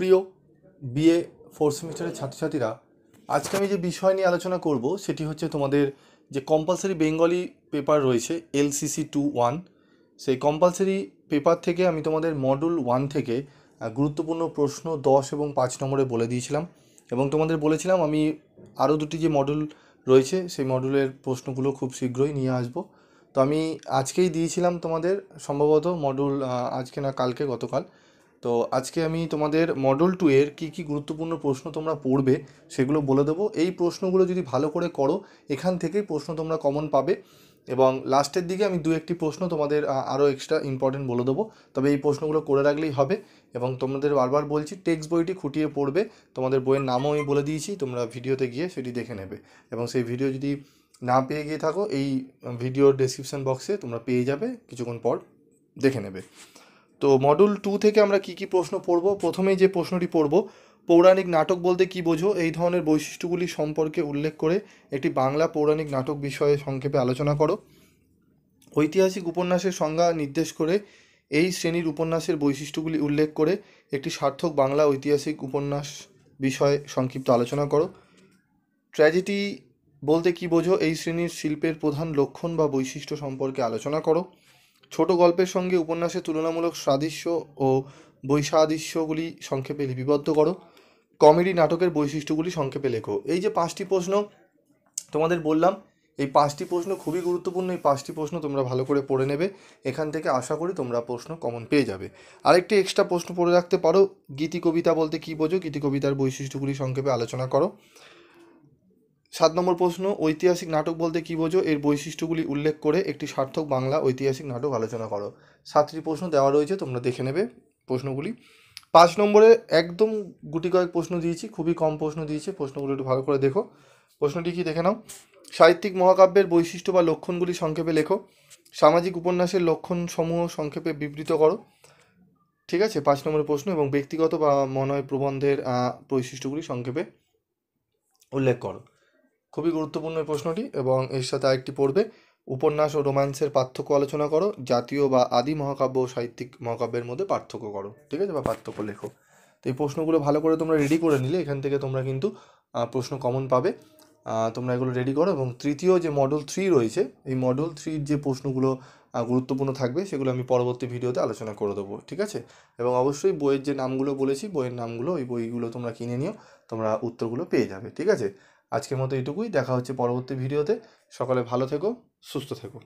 প্রিয় BA fourth সেমিস্টারের ছাত্রছাত্রীরা, আজকে আমি যে বিষয় নিয়ে আলোচনা করব সেটি হচ্ছে তোমাদের যে কম্পালসারি বেঙ্গলি পেপার রয়েছে LCC-2-1, সেই কম্পালসারি পেপার থেকে আমি তোমাদের মডুল 1 থেকে গুরুত্বপূর্ণ প্রশ্ন 10 এবং 5 নম্বরে বলে দিয়েছিলাম এবং তোমাদের বলেছিলাম আমি আরও দুটি যে মডুল রয়েছে সেই মডুলের প্রশ্নগুলো খুব শীঘ্রই নিয়ে আসব। তো আমি আজকেই দিয়েছিলাম তোমাদের সম্ভবত মডুল, আজকে না কালকে, গতকাল। তো আজকে আমি তোমাদের মডেল 2 এর কী গুরুত্বপূর্ণ প্রশ্ন তোমরা পড়বে সেগুলো বলে দেবো। এই প্রশ্নগুলো যদি ভালো করে করো এখান থেকেই প্রশ্ন তোমরা কমন পাবে এবং লাস্টের দিকে আমি 2-1টি প্রশ্ন তোমাদের আরও এক্সট্রা ইম্পর্টেন্ট বলে দেবো। তবে এই প্রশ্নগুলো করে রাখলেই হবে এবং তোমাদের বারবার বলছি টেক্সট বইটি খুঁটিয়ে পড়বে। তোমাদের বইয়ের নামও আমি বলে দিয়েছি, তোমরা ভিডিওতে গিয়ে সেটি দেখে নেবে এবং সেই ভিডিও যদি না পেয়ে গিয়ে থাকো এই ভিডিওর ডেসক্রিপশন বক্সে তোমরা পেয়ে যাবে, কিছুক্ষণ পর দেখে নেবে। তো মডুল 2 থেকে আমরা কি প্রশ্ন পড়ব? প্রথমেই যে প্রশ্নটি পড়ব, পৌরাণিক নাটক বলতে কী বোঝো? এই ধরনের বৈশিষ্ট্যগুলি সম্পর্কে উল্লেখ করে একটি বাংলা পৌরাণিক নাটক বিষয়ে সংক্ষেপে আলোচনা করো। ঐতিহাসিক উপন্যাসের সংজ্ঞা নির্দেশ করে এই শ্রেণীর উপন্যাসের বৈশিষ্ট্যগুলি উল্লেখ করে একটি সার্থক বাংলা ঐতিহাসিক উপন্যাস বিষয়ে সংক্ষিপ্ত আলোচনা করো। ট্র্যাজেডি বলতে কী বোঝো? এই শ্রেণীর শিল্পের প্রধান লক্ষণ বা বৈশিষ্ট্য সম্পর্কে আলোচনা করো। ছোট গল্পের সঙ্গে উপন্যাসের তুলনামূলক সাদৃশ্য ও বৈসাদৃশ্যগুলি সংক্ষেপে লিপিবদ্ধ করো। কমেডি নাটকের বৈশিষ্ট্যগুলি সংক্ষেপে লেখো। এই যে 5টি প্রশ্ন তোমাদের বললাম, এই 5টি প্রশ্ন খুবই গুরুত্বপূর্ণ। এই 5টি প্রশ্ন তোমরা ভালো করে পড়ে নেবে, এখান থেকে আশা করি তোমরা প্রশ্ন কমন পেয়ে যাবে। আরেকটি এক্সট্রা প্রশ্ন পড়ে রাখতে পারো, গীতি কবিতা বলতে কী বোঝো? গীতি কবিতার বৈশিষ্ট্যগুলি সংক্ষেপে আলোচনা করো। 7 নম্বর প্রশ্ন, ঐতিহাসিক নাটক বলতে কী বোঝো? এর বৈশিষ্ট্যগুলি উল্লেখ করে একটি সার্থক বাংলা ঐতিহাসিক নাটক আলোচনা করো। 7টি প্রশ্ন দেওয়া রয়েছে, তোমরা দেখে নেবে প্রশ্নগুলি। 5 নম্বরে একদম গুটি কয়েক প্রশ্ন দিয়েছি, খুবই কম প্রশ্ন দিয়েছি, প্রশ্নগুলো একটু ভালো করে দেখো। প্রশ্নটি কি দেখে নাও। সাহিত্যিক মহাকাব্যের বৈশিষ্ট্য বা লক্ষণগুলি সংক্ষেপে লেখো। সামাজিক উপন্যাসের লক্ষণসমূহ সংক্ষেপে বিবৃত করো। ঠিক আছে, 5 নম্বরের প্রশ্ন। এবং ব্যক্তিগত বা মনয় প্রবন্ধের বৈশিষ্ট্যগুলি সংক্ষেপে উল্লেখ করো। খুবই গুরুত্বপূর্ণ এই প্রশ্নটি। এবং এর সাথে আরেকটি পড়বে, উপন্যাস ও রোম্যান্সের পার্থক্য আলোচনা করো। জাতীয় বা আদি মহাকাব্য ও সাহিত্যিক মহাকাব্যের মধ্যে পার্থক্য করো। ঠিক আছে, বা পার্থক্য লেখো। তো এই প্রশ্নগুলো ভালো করে তোমরা রেডি করে নিলে এখান থেকে তোমরা কিন্তু প্রশ্ন কমন পাবে। তোমরা এগুলো রেডি করো। এবং তৃতীয় যে মডেল 3 রয়েছে, এই মডেল 3 যে প্রশ্নগুলো গুরুত্বপূর্ণ থাকবে সেগুলো আমি পরবর্তী ভিডিওতে আলোচনা করে দেবো। ঠিক আছে, এবং অবশ্যই বইয়ের যে নামগুলো বলেছি, বইয়ের নামগুলো, ওই বইগুলো তোমরা কিনে নিও, তোমরা উত্তরগুলো পেয়ে যাবে। ঠিক আছে, আজকের মতো এটুকুই। দেখা হচ্ছে পরবর্তী ভিডিওতে। সকলে ভালো থেকো, সুস্থ থেকো।